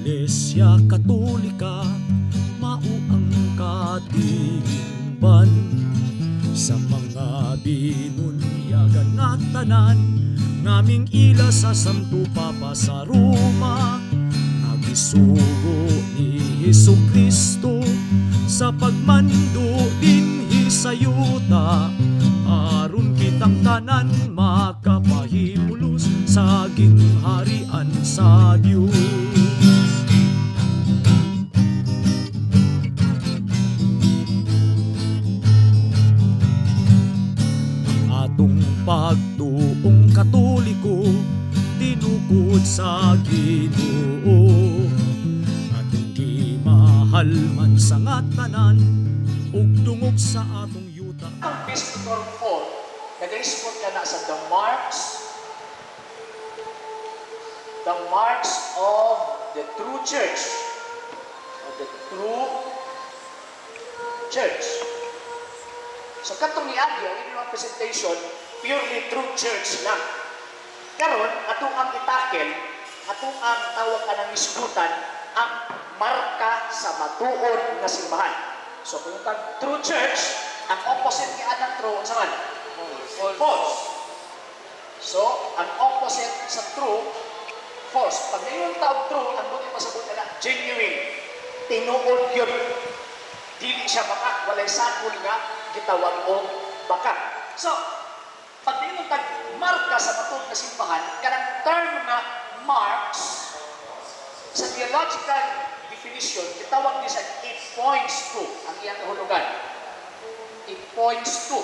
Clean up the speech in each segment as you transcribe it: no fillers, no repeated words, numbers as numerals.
Iglesia Katolika, mao ang katilingban sa mga binunyagan nga tanan, ngaming ila sa Santo Papa sa Roma. Nagisugo ni Jesucristo sa pagmando dinhi sa yuta, aron kitang tanan makapahimulos sa gingharian sa Dios. Atong pagtuong Katoliko tinukod sa Ginoo, atong gimahal man sa ngatanan ug dungog sa atong yuta. Ang Visitor 4, nag-ispot ka na sa the marks of the true church, So katong niagi ang inyong presentation, purely true church lang. Karon ato ang itakel, ato ang tawag ka ng iskutan, ang marka sa matuod nga simbahan. So kung tag true church, ang opposite ni anang true unsa man? False. So ang opposite sa true, false. Pag mayroong tawag true, ang buti pasabot na genuine, tinuod yun. Dili siya baka, walay sagol nga gitawag o baka. So pag mayroong tag marka sa matuod nga simbahan, kanang term nga marks sa theological definition, gitawag niya sa it points to ang iyang kahulugan. It points to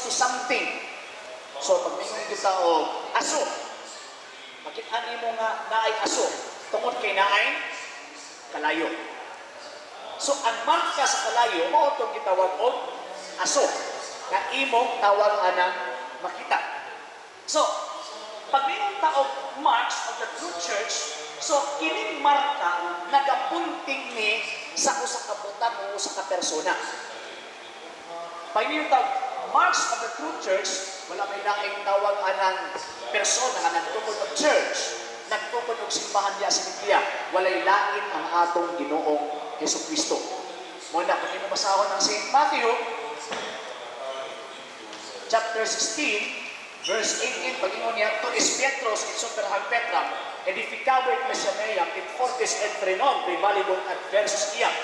something. So pag mayroong kita o aso, makita mo nga naay aso tungod kay naay kalayo. So ang marka sa kalayo mao tong gitawag og aso nga imong tawag anang makita. So pag mayroong taog marks of the true church, so kining marka nagapunting ni sa usa ka butang o usa ka persona. Pag mayroong taog marks of the true church, wala may laing tawag anang persona nga nagtukod og church, nagtukod og simbahan diya sa Biblia. Walay lain ang atong Ginoong Jesucristo. Muna kung ino basahon ng St. Matthew chapter 16 verse 18, pag-ingon niya, to is Petros et superhag Petram, edificabit Messianeam, et fortis et frenon, privalibon adversus iam.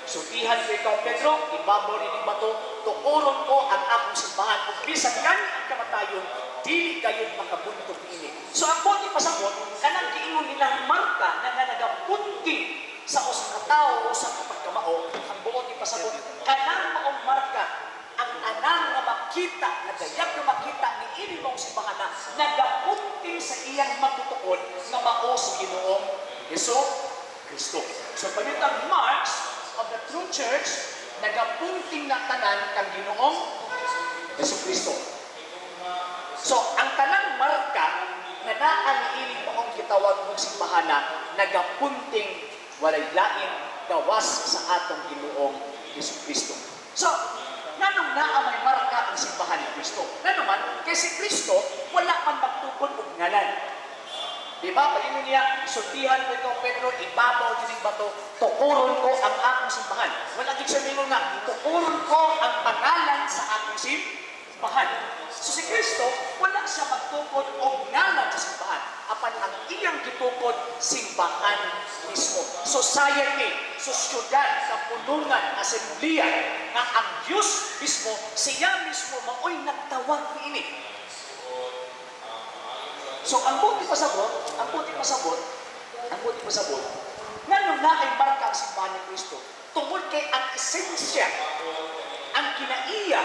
Sutihan ko ikaw, Pedro, ibabaw ni bato, tukuron ko ang akong simbahan, kung bisag gani ang kamatayon, dili kayo makabuntok ini. So ang buti pasabot, kanang giingon nilang marka na nagapunti sa usa ka tawo o sa kapagkamao, ang buti pasabot, kanang maong marka, ang anang nga makita, nagayag na makita ni ini mong simbahan na nagapunti sa iyang magtutukod na mao sa Ginoong Jesucristo. So pagitang marks of the true church, nagapunting na tanan kang Ginoong Jesucristo. So ang tanang marka na naan ining maong gitawag mong simbahan na nagapunting walay lain gawas sa atong Ginoong Jesucristo. So nanong naa may marka ang simbahan ni Kristo? Nanuman, kay si Kristo wala man magtukod og ngalan. Diba? Pag-ingon niya, sultihan ko ikaw, Pedro, ibabaw din bato, tukuron ko ang akong simbahan. Wala gid siya mingon nga, tukuron ko ang pangalan sa akong simbahan. So si Kristo, wala siya magtukod og ngalan sa simbahan. Apan ang iyang gitukod, simbahan mismo. Society, sosyudad, kapunungan, asembleya, nga ang Diyos mismo, siya mismo, maoy nagtawag ni ini. So, ang buti pasabot, nganong na ay marka ang simbahan ni Kristo, tungkol kay ang esensya, ang kinaiya,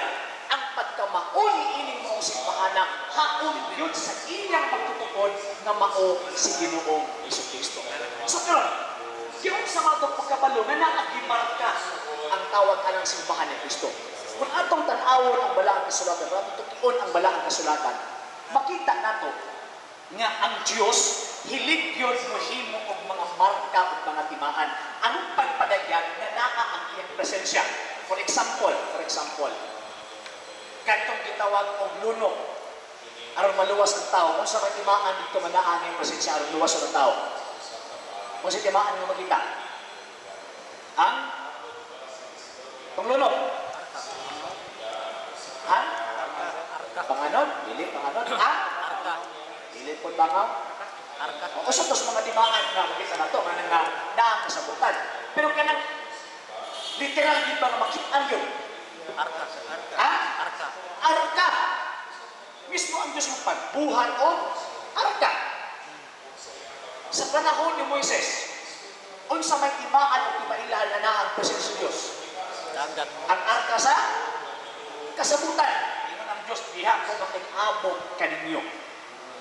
ang pagkamao ni ining mga simbahan na haon yun sa iyang pagtutukod na mao si Ginoong Jesucristo. So, karon, yung sa mga pagkabalo na naagimarka ang tawag ng simbahan ni Kristo. Kung atong tanawon ang balaang kasulatan, atong tukion ang balaang kasulatan, makita nato nga ang Diyos hilig yun mohimo og mga marka og mga timaan. Anong pagpadayag na naa ang iyang presensya? For example, katong gitawag og lunok aron maluwas ang tao. Kung sa katimaan dito manaan ang presensya aron luwas ang tao. Kung si timaan mo makita. Ang panglunok. Ang panganod, dili panganod. Ang dili po bangaw. O sa tos mga timaan na makita na ito, nga naang kasabutan. Pero kanang literal di ba nga makitaan yun? Arka. Mismo ang Diyos ng pagbuhan o arka. Sa panahon ni Moises, unsa may timaan o timailan na ang presensya Diyos? Ang arka sa kasabutan. Ingon ang Diyos, diha ko makikabot kaninyo.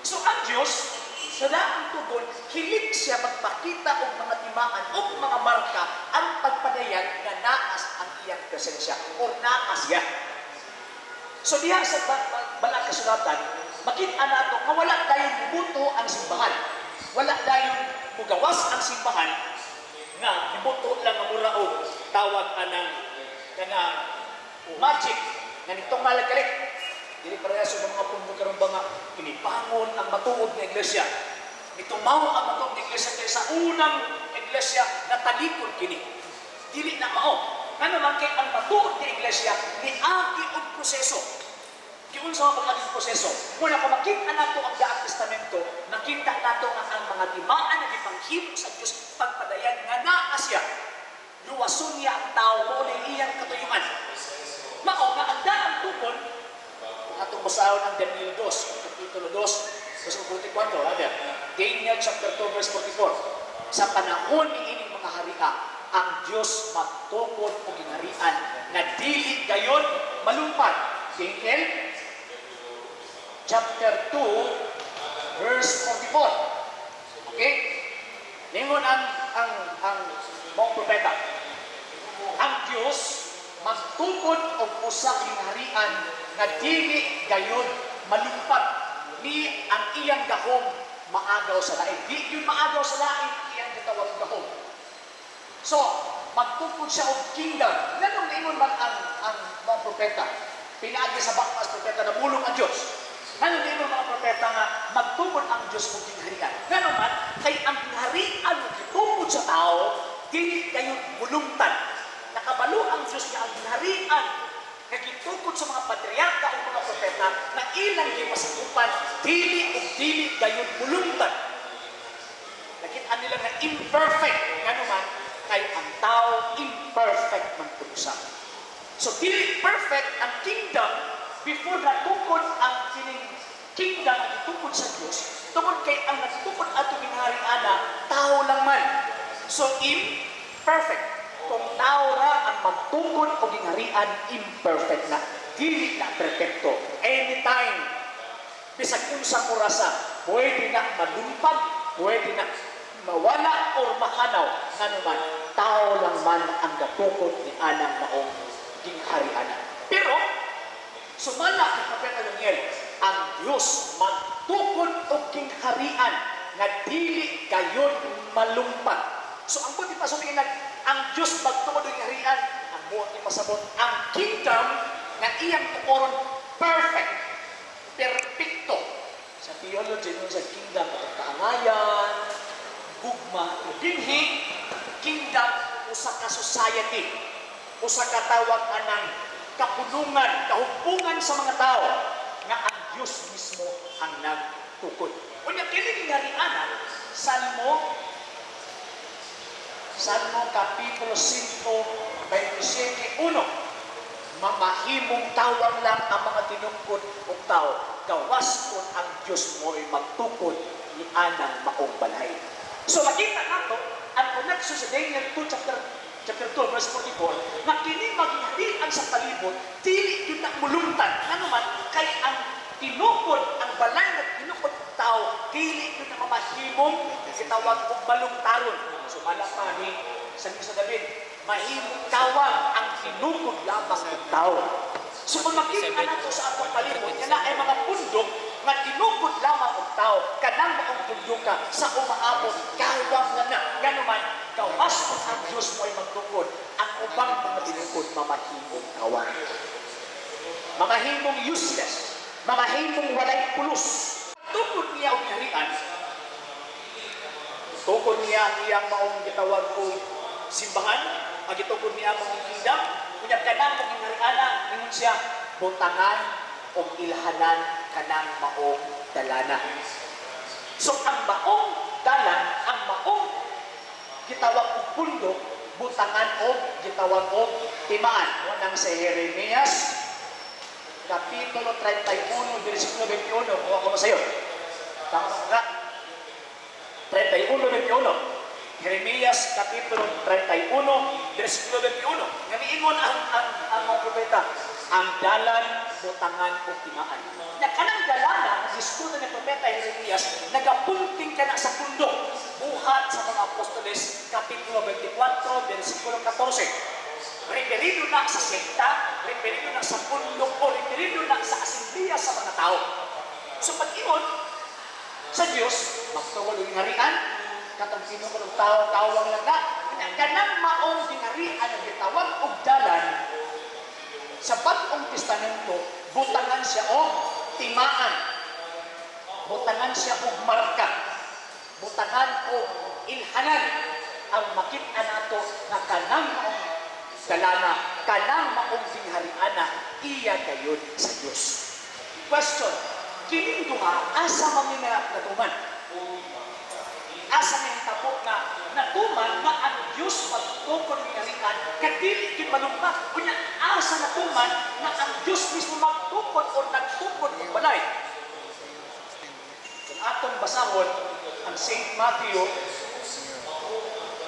So ang Diyos, sa daang tugon, hilig siya magpakita og mga timaan o mga marka ang pagpadayan na naas ang iyang presensya o naas siya. So diha sa balang kasulatan, makita nato nga wala dayon mubuto ang simbahan. Wala dayon mugawas ang simbahan nga mubuto lang ang muraog tawag anang magic nga nitong malagalit. Dili parehaso ng mga pundo karon ba nga pinipangon ang matuod na iglesia. Itumaw ang matuod na iglesia kay sa unang iglesia na talikod kini. Dili na mao. Ano man kay ang matuod na iglesia niagi og proseso. Kiun sa mga proseso. Muna kung makita nato ang Daang Testamento, nakita nato nga ang mga timaan na gipanghimo sa Dios pagpadayan nga naa siya. Luwason niya ang tao mo na iyang katuyuan. Mao nga ang daang tukon atong basahon ang Daniel 2, kapitulo 2, verse 44, Daniel chapter 2, verse 44. Sa panahon ni ining mga haria, ang Diyos magtukod o ginharian na dili gayon malumpat. Daniel chapter 2, verse 44. Okay? Ningon ang mga propeta. Ang Diyos magtukod og usa ka ginharian na dili gayon malumpat ni ang iyang gahom maagaw sa lain. Di yun maagaw sa lain iyang gitawag gahom. So, magtukod siya og kingdom. Ganun ingon man ang mga propeta. Pinaagi sa bakmas propeta na mulong ang Diyos. Ganun ingon mga propeta nga magtukod ang Diyos og gingharian. Ganun man kay ang gingharian gitukod sa tao dili gayon mulumtan. Nakabalo ang Diyos niya ang ginharian na gitukod sa mga patriarka o mga propeta na ilang gipasakupan dili o dili gayon mulumtan. Nakita nila na imperfect nga naman kay ang tao imperfect man tusa. So dili perfect ang kingdom before natukod ang kining kingdom na gitukod sa Diyos tungod kay ang natukod ato ginharian na tao lang man. So imperfect. Kung tao ra ang magtukod o gingharian, imperfect na. Dili na perfecto. Anytime, bisag unsang orasa, pwede na malumpag, pwede na mawala o makanaw. Nga naman, tao lang man ang gatukod ni anang maong gingharian. Pero, sumala kay Propeta Daniel, ang Diyos magtukod o gingharian na dili gayon malumpag. So, ang buti pa sabihin ang Diyos magtukod ng harian, ang buot ni pasabot, ang kingdom na iyang tukoron perfect, perfecto. Sa theology nun sa kingdom, kaangayan, gugma, dinhi, kingdom, usa ka society, usa ka tawag anang kapunungan, kahumpungan sa mga tao, nga ang Diyos mismo ang nagtukod. Unya, kiling harian, Salmo Kapitulo 5, 27, 1. Mamahimong tawang lang ang mga tinungkod o tao. Gawas kon ang Diyos mo'y magtukod ni anang maong balay. So makita nato ang connection sa Daniel 2 chapter 2 verse 44 na kini maghihalian sa palibot dili yun na mulumtan. Ano man kay ang tinukod ang balay na tinukod tao dili yun na mamahimong itawag og balungtaron. Sumala pa ni sa David, mahimong tawag ang tinukod lamang ng tao. So kung makita nato sa atong palibot, yan ay mga pundok nga tinukod lamang ng tao, kanang maong pundok ka sa umaabot, kawang na. Ganuman, gawas kung ang Diyos mo ay magtukod, ang ubang mga tinukod, mamahimong tawag. Mamahimong useless, mamahimong walay pulos. Tukod niya o harian, Tukod niya ang iyang maong gitawag ko simbahan, ang gitukod niya maong kingdom, kunya kanang mong ingarikana, ingon siya, butangan o ilhanan kanang maong dalana. So ang maong dalan, ang maong gitawag og pundok, butangan o gitawag og timaan. Wanang sa Jeremias Kapitulo 31, versikulo 21. Kuha ko sa iyo. Tama ka? 31, 21. Jeremias Kapitulo 31, versikulo 21. Namiingon ang mga propeta, ang dalan, butangan o timaan. Na kanang dalana, diskuto ni propeta Jeremias, nagapunting ka na sa pundok. Buhat sa mga apostoles, Kapitulo 24, versikulo 14. Referido na sa sekta, referido na sa pundok, o referido na sa asamblea sa mga tao. So pag-ingon sa Diyos, magtawal yung harian, katang pinungon ng tao-tawang lang na, kanang maong dinarian ang gitawag o dalan, sa Bagong Testamento, butangan siya o timaan, butangan siya o marka, butangan o ilhanan, ang makita nato na kanang maong dalana, kanang maong dinghariana, iya kayon sa Diyos. Question, kining duha, asa man nila natuman? Asa nila tapok na natuman na ang Diyos magtukod ng harian, kadili kinmalumpa, kunya asa natuman na ang Diyos mismo magtukod o nagtukod ng balay. Kung atong basahon, ang St. Matthew,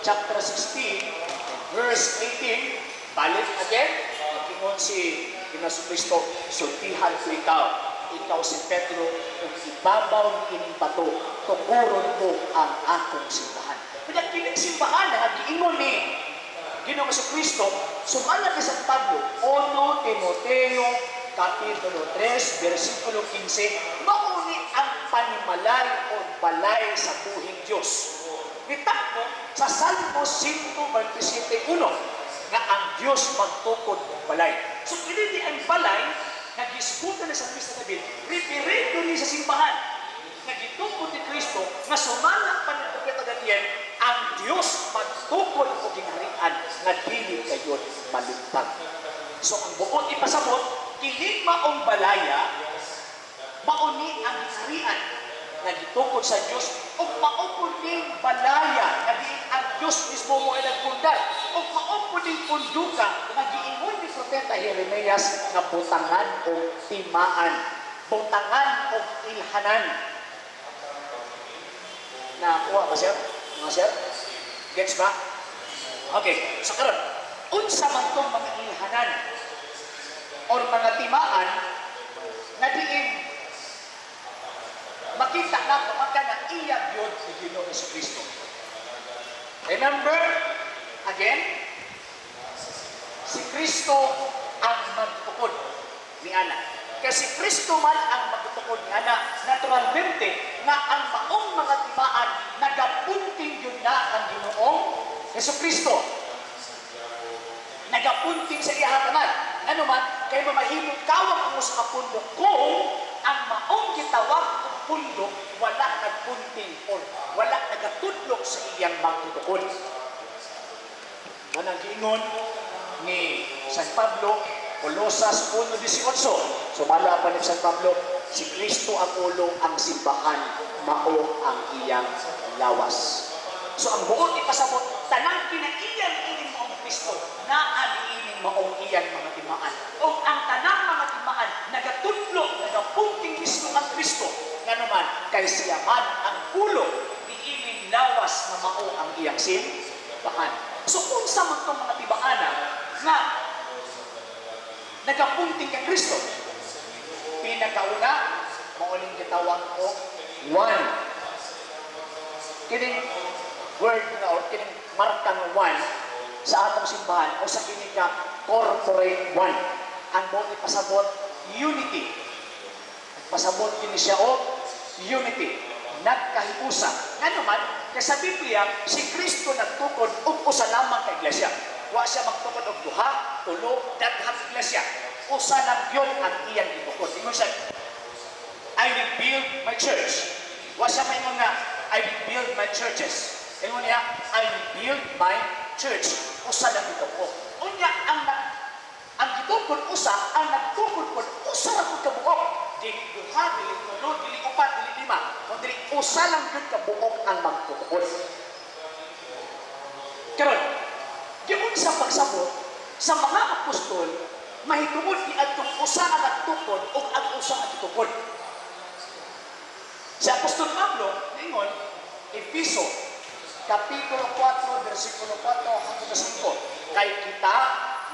chapter 16, verse 18, balik again, nagkingon si Kristo, sultihan ko ikaw si Pedro, kung ibabaw ng ining bato, tukuron ko ang akong simbahan. Kaya kining simbahan na giingon ni Ginoong Kristo, sumala kay San Pablo, 1 Timoteo, Kapitulo 3, versikulo 15, mauni ang panimalay o balay sa buhing Diyos. Nitakbo sa Salmo 127:1 na ang Diyos magtukod ng balay. So, pinili ang balay, nag-iskuta na sa Kristo David, referido ni sa simbahan, nag-itukod ni Kristo, na sumala pa ng propeta Daniel, ang Diyos magtukod o ginharian na dili kayo malumpag. So, ang buot ipasabot, kinig maong balaya, mauni ang ginharian, nagitukod sa Diyos, o maupuning balaya, naging ang Diyos mismo mo ay nagpundar, o maupuning punduka, nagiingon ni Propeta Jeremias na butangan o timaan, butangan o ilhanan. Nakuha ba, sir? Mga sir? Gets ba? Okay, so karon, unsa man tong mga ilhanan o mga timaan na diin makita na kapag na iya yun si Ginoong Kristo. Remember, again, si Kristo ang magtukod ni Ana. Kasi Kristo man ang magtukod ni Ana, naturalmente na ang maong mga timaan nagapunting yun na ang Ginoong Kristo. Nagapunting sa iyahatanan. Ano man, kaya mamahimong kawang ang sa kapundok kung ang maong gitawag ng pundok wala nagpunting o wala nagatudlok sa iyang magtutukod. Manang giingon ni San Pablo, Colosas 1:18. Sumala pa ni San Pablo, si Kristo ang ulo, ang simbahan, mao ang iyang lawas. So ang buot ipasabot, tanang kinaiyan ining maong Kristo, naa ining maong iyang mga timaan. O ang tanang mga timaan, nagatudlok, nagapunting mismo ang Kristo, nga naman, kay siya man ang ulo, ni ining lawas na mao ang iyang simbahan. So kung sa man itong mga tibaana, nga nagapunting kay Kristo, pinakauna, mauling kitawang o one. Kining word na o kining markang one sa atong simbahan o sa kinika corporate one. Ang buong ipasabot, unity. Pasabot kini siya o unity. Nagkahiusa. Nga naman, kaya sa Biblia, si Kristo nagtukod og usa lamang ka iglesia. Wa siya magtukod og duha, tulo, daghang iglesia. Usa lang yun ang iyang itukod. Ingon siya, I will build my church. Wa siya maingon nga, I will build my churches. Ingon niya, I build my church. Usa lang ito po. Unya, ang gitukod usa, ang nagtukod po, usa lang po kabuok. Dili duha, dili tulo, dili upat, dili lima. Kung dili usa lang yun kabuok ang magtukod. Karon, giun sa pagsabot, sa mga apostol, mahitungod ni atong usa ang nagtukod o ang usa ang gitukod. Si Apostol Pablo, ningon, Episo, Kapitulo 4, versikulo 4 hanggang 5. Kay kita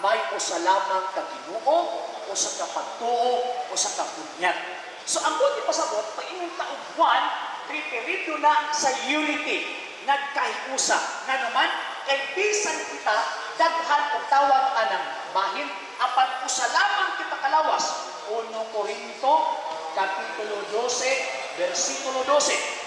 may usa lamang ka Ginoo, usa ka pagtuo, usa ka bunyag. So ang buti pasabot, paingon ta og 1, referido na sa unity, nagkahiusa. Nga naman, kay bisan kita daghan og tawag anang bahin, apan usa lamang kita kalawas. 1 Korinto, Kapitulo 12, versikulo 12.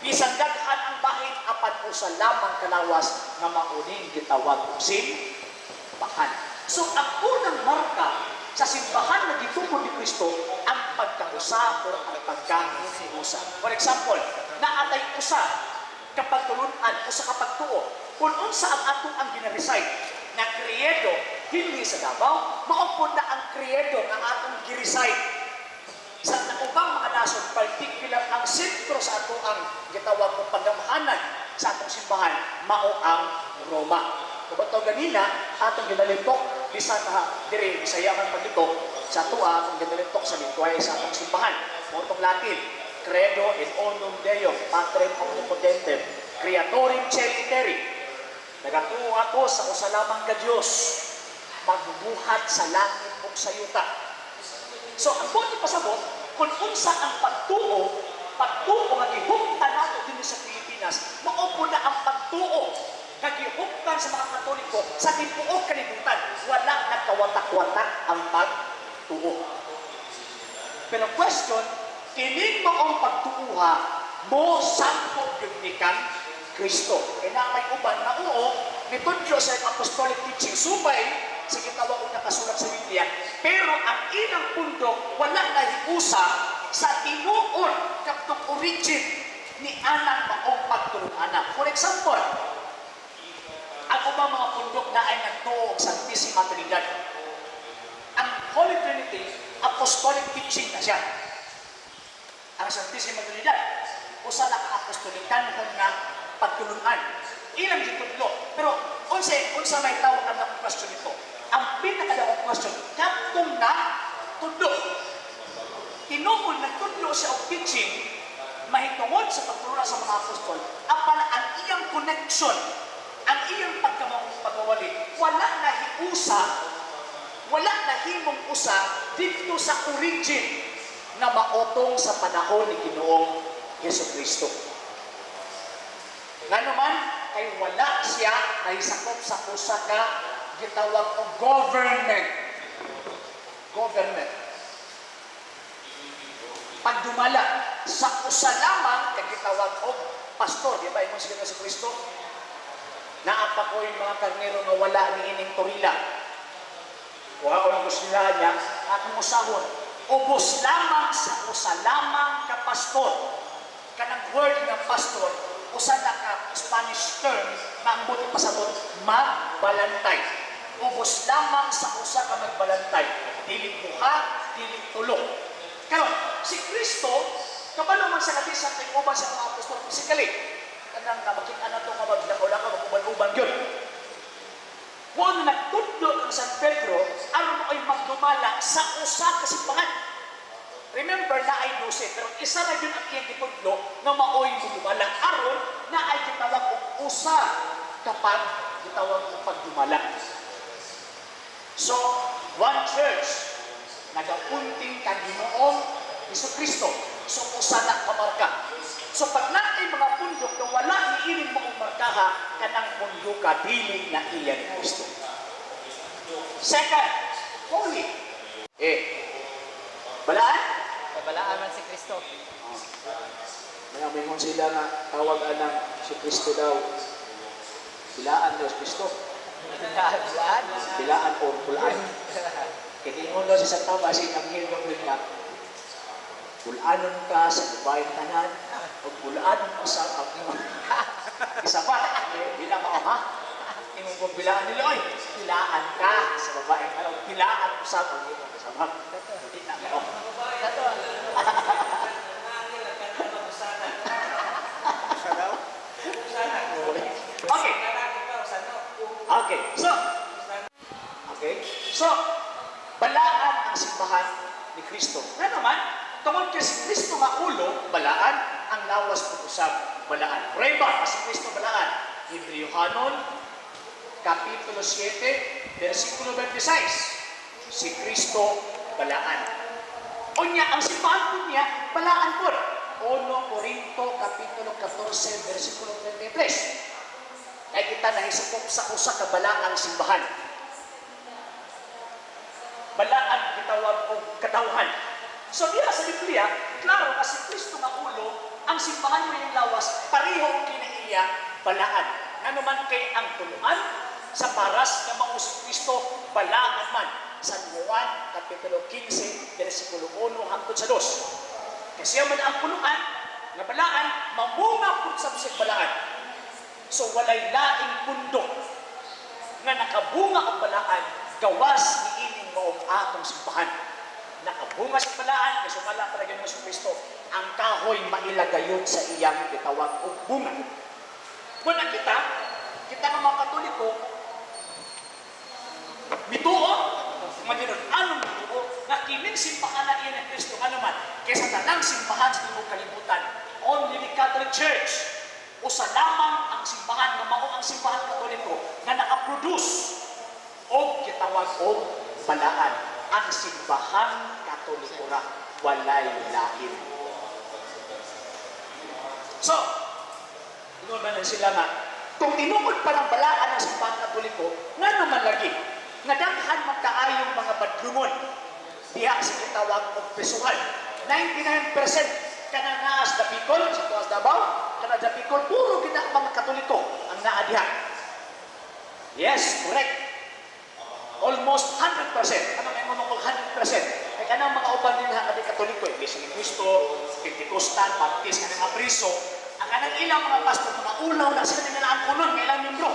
Bisan daghan ang bahin, apan usa lamang kalawas nga mauning gitawag og simbahan. So ang unang marka sa simbahan na gitugon ni Kristo ang pagkausa o ang pagkahiusa. For example, naatay usa kapag tulunan, usa kapag tuo. Kung unsa ang ato ang gina-recite na kredo hindi sa Davao, maupod na ang kredo nga atong gi-recite sa ubang mga nasod, particular ang sentro sa ato ang gitawag ng pagdamahanan sa atong simbahan, mao ang Roma. Kubato ganina, atong ginalintok, bisan na dire, Bisaya man pagdito, sa atua, atong ginalintok sa lingwahe sa atong simbahan. Motong Latin, Credo in Onum Deum, Patrem Omnipotentem, Creatorim Caeli Terri. Nagatuo ako sa usa lamang ka Dios, magbubuhat sa langit ug sa yuta. So, ang buti pasabot, kung unsa ang pagtuo nga gihuptan nato din sa Pilipinas, maupo na ang pagtuo nga gihuptan sa mga Katoliko sa tibuok kalibutan. Wala nagkawatak-watak ang pagtuo. Pero question, kining maong pagtuuha mo sangkot yun ni kang Kristo. Kaya na may uban na oo, nitudyo sa apostolic teaching, subay, sa gitawag o nakasulat sa Biblia, pero ang inang pundok wala na hiusa sa tinuon kaptong origin ni anang maong pagtulunganan. For example, ang ubang mga pundok na ay nagtuo sa Santissima Trinidad. Ang Holy Trinity, apostolic teaching na siya. Ang Santissima Trinidad, usa na ka-apostolikan nga pagtulunan. Ilang ditudlo. Pero unsa may tawag ang question nito? Ang pinakadawang question, kaptong na tudlo. Tinuod nagtudlo siya og teaching, mahitungod sa pagtulungan sa mga apostol, apan ang iyang connection, ang iyang pagkawali, wala na hiusa, wala na himong usa dito sa origin na maotong sa panahon ni Ginoong Jesucristo. Nga naman, kay wala siya nahisakop sa usa ka gitawag og government. Pagdumala sa usa lamang kay gitawag og pastor, di ba imong sila sa Kristo? Naapa ko yung mga karnero nga wala ni ining turila. Kuha ko sila niya, akong usahon. Ubos lamang sa usa lamang ka pastor. Kanang word nga pastor, usa na ka Spanish term na ang buti pasabot, magbalantay. Ubos lamang sa usa ka magbalantay. Dili buha, dili tulo. Karon, si Kristo, kabalo man sa kabisan kay uban sa mga apostol physically. Kanang makita na to nga magdakaw-dakaw, mag-uban-uban yun. Kung nagtudlo ang San Pedro, aron ay magdumala sa usa ka simbahan. Remember na ay 12, pero isa na yun ang iyang gitudlo na maoy magdumala. Aron na ay gitawag og usa kapag gitawag og pagdumala. So, one church, nagapunting kang Ginoong Jesucristo. So, usa na kamarka. So, pag natin mga pundok na wala ni ining mga markaha, kanang pundok ka, dili na iyan Kristo. Second, holy. Balaan? Balaan man si Kristo. Mga sila nga tawag anang si Kristo daw. Bilaan daw si Kristo. Bilaan o pulaan. Kiningon daw si Santa Basi ang hilong nga. Pulanon ka sa lupain tanan. o bulaan mo sa isa pa, bilang ako, ha? Ingon kong bilaan nila, oy, bilaan ka sa babae. Bilaan mo sa pag-ibig kasama. Hindi na ako. Okay. Okay. So, balaan ang simbahan ni Kristo. Nga naman, tungkol kay si Kristo nga ulo, balaan, ang lawas pag-usap, balaan. Prueba, kasi Kristo balaan. Hebrewhanon, Kapitulo 7, versikulo 26. Si Kristo balaan. O niya, ang simbahan po niya, balaan po. 1 Corinto, Kapitulo 14, versikulo 23. Kaya kita nahisupok sa usa ka balaang simbahan. Balaan gitawag o katawhan. So diya sa Biblia, klaro kasi Kristo nga ulo, ang simbahan mo yung lawas, pareho ang kinaiya, balaan. Ano man kay ang tuluan, sa paras nga maong si Kristo, balaan man. San Juan, Kapitulo 15, versikulo 1 hangtod sa 2. Kasi man ang puluan, nga balaan, mamunga po sa bisig balaan. So walay laing pundo nga nakabunga ang balaan, gawas ni ining maong atong simbahan. Nakabunga sa balaan, kasi sumala talaga ng Kristo, ang kahoy mailagayon sa iyang gitawag o bunga. Kung kita ng mga Katoliko, mituo, matinon, anong mituo, na kining simbahan na iyan ng Kristo, ano man, kaysa tanang simbahan sa timog kalibutan, only the Catholic Church, o sa lamang ang simbahan, na mao ang simbahan Katoliko, na nakaproduce, o kitawag o balaan, ang simbahan Katoliko ra, walay lain. So, ino man sila nga, kung tinungod pa ng balaan ng simbahan Katoliko, nga naman lagi, nga daghan magkaayong mga badlungon, diha sa kitawag o pesuhan. 99% kananaas na Bicol, sa tuwas Davao, kananaas na Bicol, puro gina mga Katoliko ang naadiha. Yes, correct. Almost 100%. Ano may mga 100%? Kaya kanang mga uban din na Katoliko, Iglesia ni Cristo, Pentecostal, Baptist, kanang Apriso, ang kanang ilang mga pastor, mga ulaw na sila nila ang kunon, may ilang membro.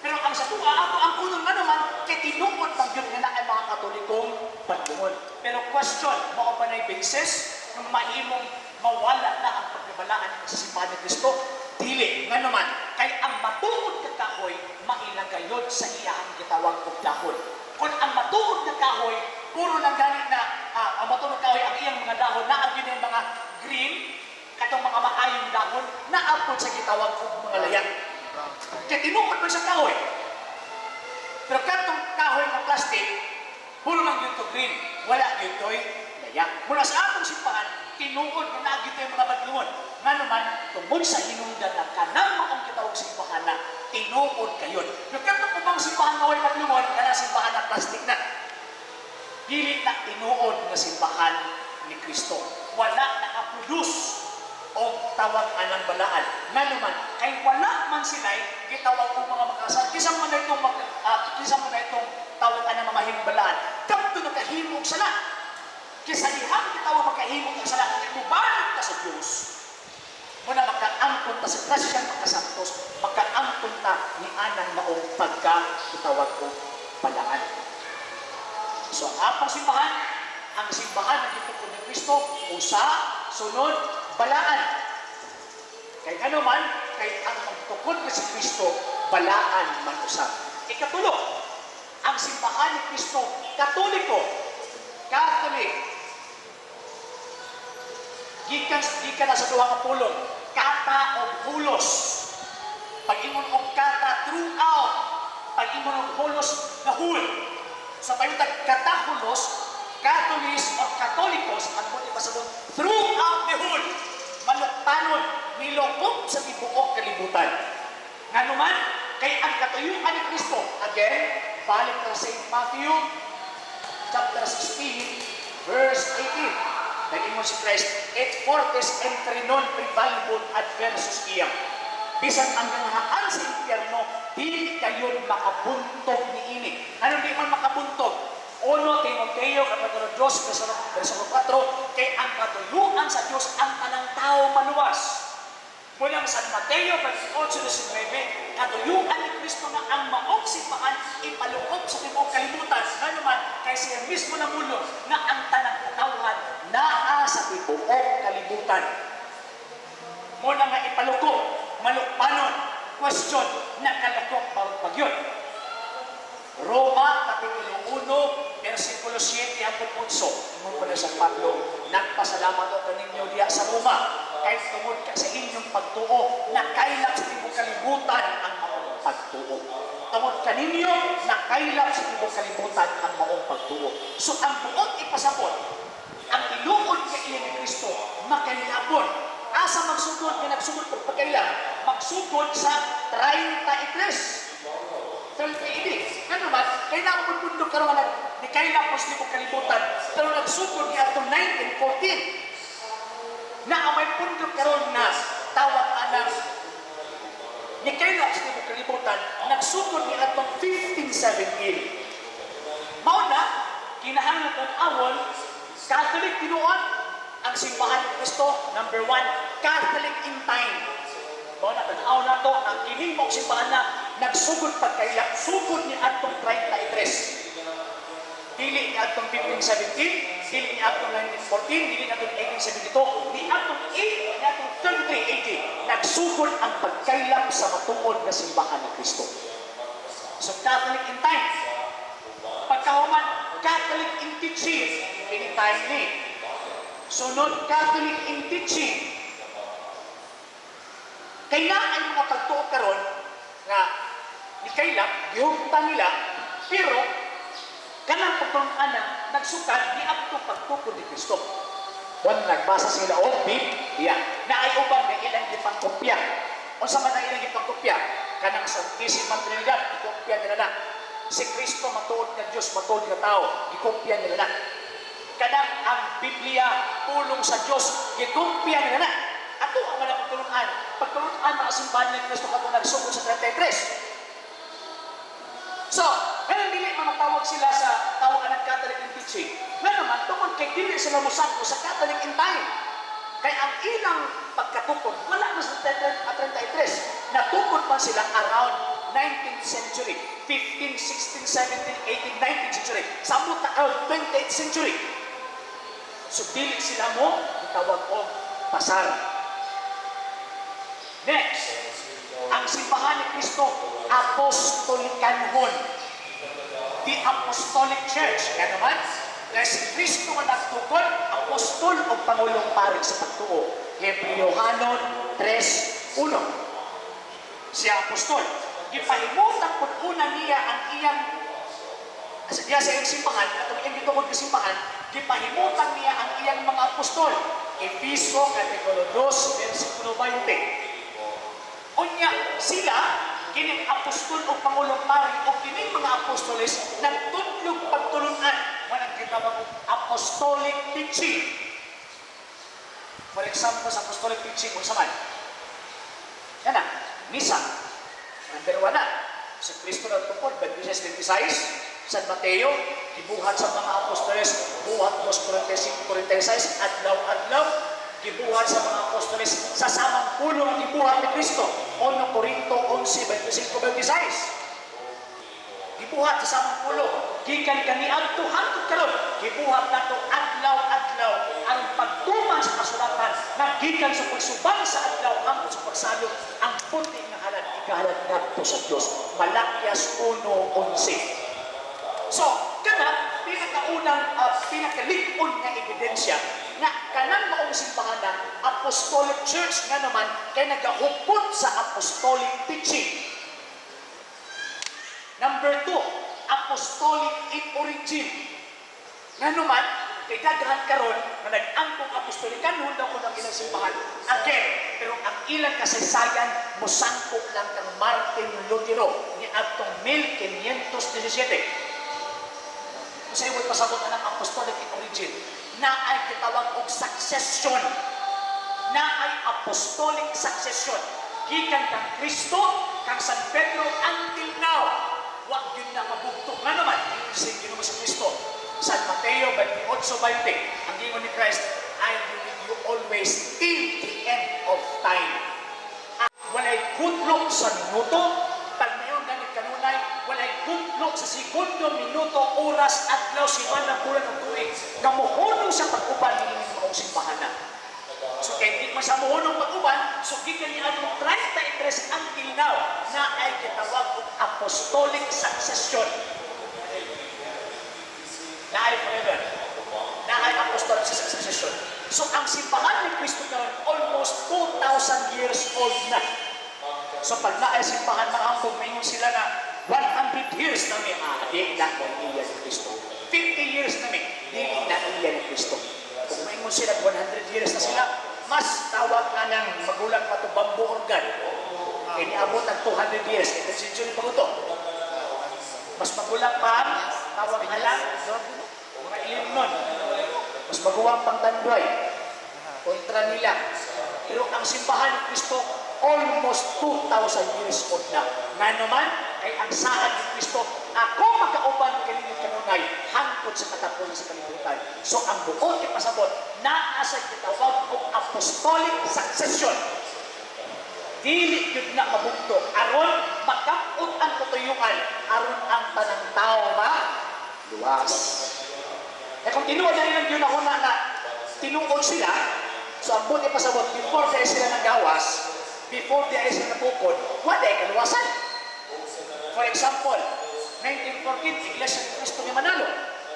Pero ang sa tuwa, ako ang kunon nga naman, kay tinungkod pag yun nga ay mga Katolikong badlungon. Pero question, mao ba na'y basis ng mahimong mawala na ang pagkabalaan sa simbahan ni Kristo? Dili, nga naman, kay ang matuod na kahoy, mailagayod sa iyang gitawag kong dahon. Kung ang matuod na kahoy, puro lang ganit na, ang matuod na kahoy, ang iyang mga dahon, naagin yung mga green, katong mga maayong dahon, naapod sa gitawag kong mga layak. Kaya tinukod mo sa kahoy. Pero katong kahoy ng plastic, puro lang yun to green, wala yun to'y layak. Mula sa atong simbahan, tinukod na naagin yung mga badlungon. Nga naman, tungkol sa hinungdan na kanang maong kitawag simbahan na tinukod kayon. Pero katong upang simbahan na way badlungon, kana simbahan na plastic na. Dili na tinuod na simbahan ni Kristo. Wala nakaproduce o tawag anang balaan. Nga naman, kay wala man sila'y gitawag ko mga makasal. Kisang mo na itong tawag anang mamahimong balaan. Kapto na kahimog sala. Kisa ihang gitawag makahimog ang sala. Kaya mubalik ka sa Diyos. Muna makaangkon ta sa Krasyan makasantos. Makaangkon ta ni anang maong pagka-gitawag ko balaan. So, apang simbahan, ang simbahan na gitawag ni Kristo, usa, sunod, balaan. Kay ano man, kay ang magtukod na si Kristo, balaan man usap. Ikatulo, ang simbahan ni Kristo, Katoliko, Catholic. Gikan na sa duha ka pulong, kata o hulos. Pag-ingon og kata throughout, pag-ingon og hulos na hul. Sa payutag kata hulos, Catholicos o Katolikos, ang puti pasabot, throughout the whole, maluktanon, nilokop sa tibuok kalibutan. Nga naman, kay ang katuyuan ni Kristo, again, balik na sa Matthew, chapter 16, verse 18. Naging mo si Christ, et fortes entre non prevalibus adversus iam. Bisan ang ganahaan sa impyerno, di kayo makabuntog ni ini. Ano di man makabuntog? 1 Timoteo Mateo kapitulo 2 bersikulo 4, kay ang katuyuan sa Dios ang tanang tao maluwas. Mula sa Mateo 8:19, katuyuan ni Kristo nga ang maong sipahan ipaluob sa tibuok kalibutan. Nga naman, kay siya mismo namulo na ang tanang katawhan naa sa tibuok kalibutan. Muna nga ipalukop, malukpanon, question, nakalukop bawat pagyon. Roma, kapitulo 1, versikulo 7 hanggang 8. Ingon pa na sa Pablo, nagpasalamat ako kaninyo diya sa Roma, kahit tungod ka sa inyong pagtuo, nakailap sa tibok kalibutan ang maong pagtuo. Tungod kaninyo, nakailap sa tibok kalibutan ang maong pagtuo. So, ang buot ipasabot, ang iluod ka iya ni Kristo, makailapon. Asa magsugod nga nagsugod pag pagkailap, magsugod sa 33. 30 Nga naman, kaya na ako magpundok karoon nga ni kailap mo sa tibok kalibutan, pero nagsugod niya itong 1914. Na may pundok karon na tawag anang ni kailap sa tibok kalibutan, nagsugod ni atong 1517. Mao na kinahanglan ang awon Catholic tinuod ang simbahan ni Kristo. Number 1, Catholic in time. Mao na tan-aw na to ang kining mong simbahan na nagsugod pagkailap, sugod ni atong 33. Dili ni atong 1517, dili ni atong 1914, dili ni atong 1872, ni atong 3380. Nagsugod ang pagkailap sa matuod na simbahan ni Kristo. So, Catholic in time. Pagkahuman, Catholic in teaching. Anytime ni. Sunod, Catholic in teaching. Kaya ay mga pagtuo karon nga ni kailap, gihugtan nila, pero kanang pagtuon na nagsukad ni abto pagtukod ni Kristo. Wan nagbasa sila og Biblia na ay uban na ilang gipangkopya. Unsa man ang ilang gipangkopya? Kanang Santisima Trinidad, gikopya nila na. Si Kristo matuod nga Dios, matuod nga tao, gikopya nila na. Kanang ang Biblia pulong sa Dios, gikopya nila na. Ato ang mga pagtulungan. Pagtulungan mga simbahan ni Kristo kato nagsugod sa 33. So, ngayon dili matawag sila sa tawag ng Catholic in teaching. Ngayon naman, tungkol kay dili sila musako sa Catholic in time. Kaya ang ilang pagkatukod, wala na sa 33. Natukod pa sila around 19th century, 15th, 16th, 17th, 18th, 19th century. Samot na around 20th century. So, dili sila mo, itawag o pasar. Next, ang simbahan ni Kristo, apostolikanhon. The Apostolic Church. Kaya naman, dahil si Kristo nga nagtukod, apostol o pangulong pari sa pagtuo. Hebrewhanon 3:1. Siya apostol. Gipahimutan po una niya ang iyang sa iyang simbahan, at ang iyang gitukod ng simbahan, gipahimutan niya ang iyang mga apostol. Efeso kapitulo 2, versikulo 20. Unya sila, kining apostol o pangulong pari o kining mga apostoles nagtudlog pagtulunan manang kitawag apostolic teaching. For example, sa apostolic teaching, unsa man? Yan na, misa. Number 1 na, sa Kristo nagtupod, 26-26, San Mateo, gibuhat sa mga apostoles, buhat 2:45-46, adlaw-adlaw, gibuhat sa mga apostoles sa samang pulong gibuhat ni Kristo. 1 Corinto 11:25-26. Gibuhat sa samang pulong. Gikan kaniadto hangtod karon. Gibuhat nato adlaw-adlaw ang pagtuman sa kasulatan nga gikan sa pagsubang sa adlaw hangtod sa pagsalot ang puti nga halad ikahalad ngadto sa Dios. Malakias 1:11. So, kana pinakaunang pinakalig-on nga ebidensya nga kanang maong simbahan na apostolic church nga naman kay nagahupot sa apostolic teaching. Number 2, apostolic in origin. Nga naman, kay daghan karon na nag-angkong apostolikanhon daw ko ng ilang simbahan. Again, pero ang ilang kasaysayan mosangkot lang kang Martin Lutero ni atong 1517. Kasi mo pasabot na ng apostolic in origin na ay gitawag og succession, na ay apostolic succession gikan kang Kristo kang San Pedro until now. Wag yun na mabugtok na naman sa Ginoo sa Kristo. San Mateo So 20, ang gingon ni Christ, I will with you always till the end of time. Walay kudlok sa minuto, pag mayon ganit kanunay, walay kudlok sa segundo, minuto, oras, adlaw, simana, bulan, o tuig, nga mohunong sa pag-uban ng inyong mga simbahan na. So kaya di man sa mohunong pag-uban, so giganian mo 33 ang ilnaw na ay kitawag og apostolic succession. Na ay forever. Na ay apostolic succession. So ang simbahan ni Kristo karon almost 2,000 years old na. So pag na ay simbahan mga ambog, mayroon sila na 100 years na may di na ko iya ni Kristo. 50 years na may di na iya ni Kristo. Kung mayroon sila 100 years na sila, mas tawag na ng magulang pa ito bamboo organ. Kaya niabot ang 200 years. Ito century pa ito. Mas magulang pa, tawag na lang, mga ilim nun. Mas maguwang pang tanduay. Kontra nila. Pero ang simbahan ni Kristo, almost 2,000 years old na. Nga naman, ay ang saan ni Kristo, ako magkauban kalimut kanunay, hangtod sa katapunan sa kalibutan. So ang buong ipasabot, naasa kitawag kong apostolic succession. Dili yun na mabugto. Aron, magkapot ang katuyuan. Aron ang tanang tao luwas. Eh kung tinuod na rin yun ako na tinuod sila, so ang buong ipasabot, before dahil sila nagawas, before dahil sila napukod, wala ay kaluwasan. For example, 1914, Iglesia ni Cristo ni Manalo.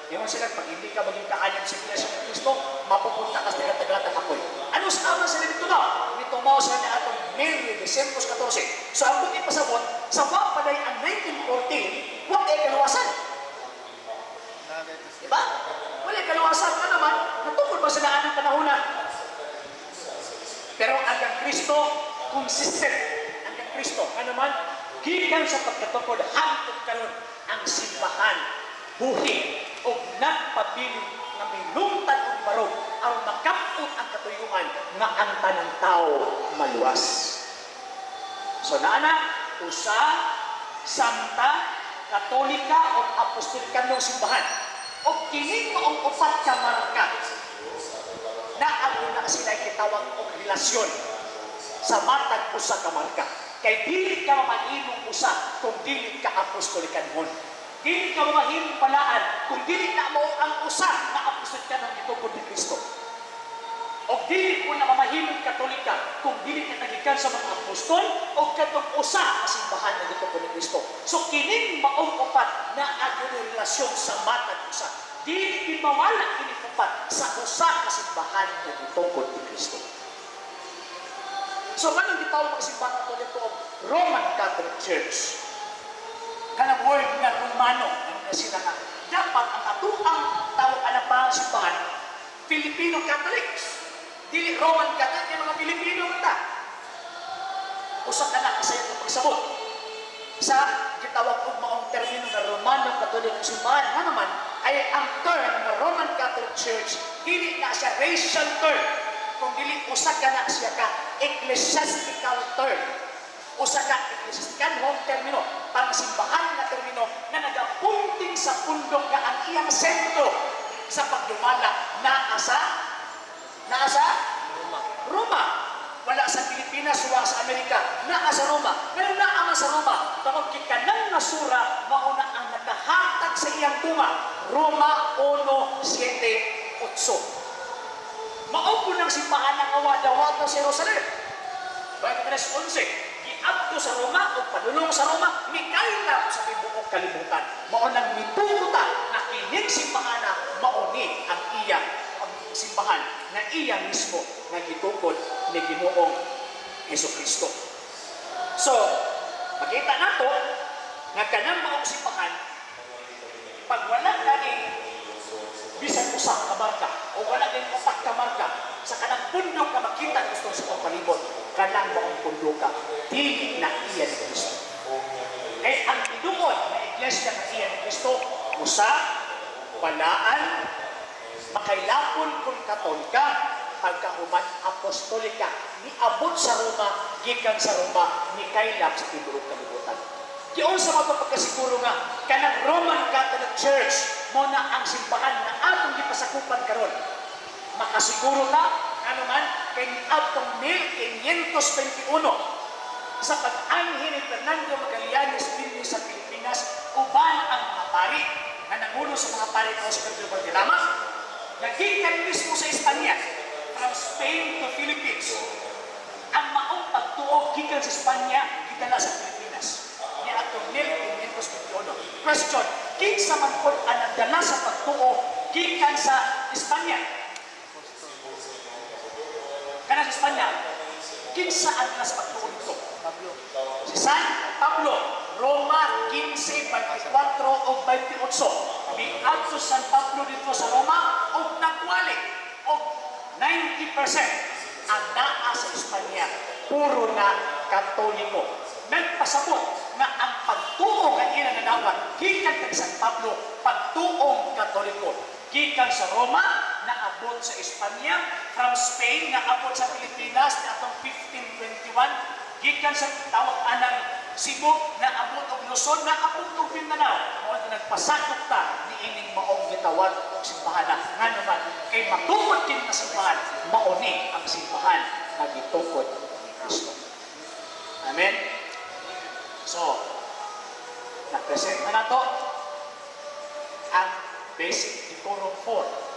Yung sila, pag hindi ka maging kaanyag sa Iglesia ni Cristo, mapupunta ka sa taga-tagatang apoy. Ano sa ama sila dito na? Nitumaw sila na atong May, December 14. So ang buti pasabot, sa wapaday ang 1914, wala ay kaluwasan. Diba? Wala ay kaluwasan ka naman, natungkol ba sila anong panahon na? Pero hanggang Kristo, consistent. Hanggang Kristo, ano man, gikan sa pagkatungkol, hangtod karon ang simbahan, buhi, o nagpabiling na minungtan o barog ang makapot ang katuyuan nga ang tanang tao maluwas. So naana, usa, santa, katolika o apostolika ng simbahan. O kining maong upat ka marka na ang una sila kitawag o relasyon sa matag usa ka marka. Kay dili ka mamahimong usa kung dili ka apostolikan mon. Dili ka mamahimong palaan kung dili na mo ang usa na apostolikan ng gitugod ni Kristo. O dili ko na mamahimong katolika kung dili ka nagikan sa mga apostol o katong usa na simbahan na gitugod ni Kristo. So kining maong upat na agyo relasyon sa matag usa. Dili mawala kining upat sa usa ka simbahan na gitugod ni Kristo. So, anong gitawag mga simbahan katoliko o Roman Catholic Church? Kanang word nga Romano, ano na sila nga, dapat ang atuang tawag ang parang simbahan, Filipino Catholics. Dili Roman Catholic, yung mga Filipino kita. Usak na lang kasi yung pagsabot. Sa gitawag ko maong termino na Romano Catholic simbahan, nga naman, ay ang term na Roman Catholic Church, dili na siya racial term. Kung dili usa ka na siya ka ecclesiastical term. Usa ka ecclesiastical home termino, pangsimbahan na termino na nagapunting sa pundok nga ang iyang sentro sa pagdumala naasa Roma. Wala sa Pilipinas, wala sa Amerika, naasa Roma. Pero naama sa Roma, tawag kikanang nasura mauna ang nakahatag sa iyang tuma. Roma 1:7-8. Maupo ng simbahan ng awada-wada sa Jerusalem. Baik 3:11, giabto sa Roma o padulong sa Roma, mikailap sa tibuok kalibutan. Mao nang mituta na kining simbahan na mauni ang iya ang simbahan na iya mismo nga gitukod ni Ginoong Jesucristo. So, makita nato nga kanang maong simbahan pag wala kani bisan usa ka marka o wala din upat ka marka sa kanang pundok ka makita gusto sa palibot kanang maong pundok ka dili na iya ni Kristo. Kay ang tinuod na iglesia na iya ni Kristo usa, palaan, makailapon kung katolika, pagkahuman apostolika, niabot sa Roma, gikan sa Roma, ni kailap sa tibuok kalibutan. Diyon sa mga pagkasiguro nga kanang Roman Catholic Church mo na ang simbahan na atong gipasakupan karon. Makasiguro ta ano man kay atong 1521 sa pag-anhi ni Fernando Magallanes dinhi sa Pilipinas uban ang mga pari na nangulo sa mga pari o sa Pedro Valderrama nagingkan mismo sa Espanya from Spain to Philippines. Ang maong pagtuo gikan sa Espanya gidala sa Pilipinas. Ni atong 1521. Question, kinsa man pod ang nagdala sa pagtuo gikan sa Espanya? Kana sa Espanya, kinsa ang nagdala sa pagtuo dito? Pablo. Si San Pablo, Roma 15:24 o 28. Miadto San Pablo dito sa Roma o nagwali o 90% ang naa sa Espanya puro na Katoliko. Nagpasabot na ang pagtuo nga ila nadawat gikan kay San Pablo pagtuong Katoliko. Gikan sa Roma naabot sa Espanya, from Spain naabot sa Pilipinas atong 1521, gikan sa tawag anang Cebu naabot og Luzon naabot og Mindanao. Mao na nagpasakop ta ni ining maong gitawag og simbahan nga naman kay matuod din na simbahan mao ni ang simbahan nga gitukod ni Kristo. Amen. So, na-present na nato ang basic decorum 4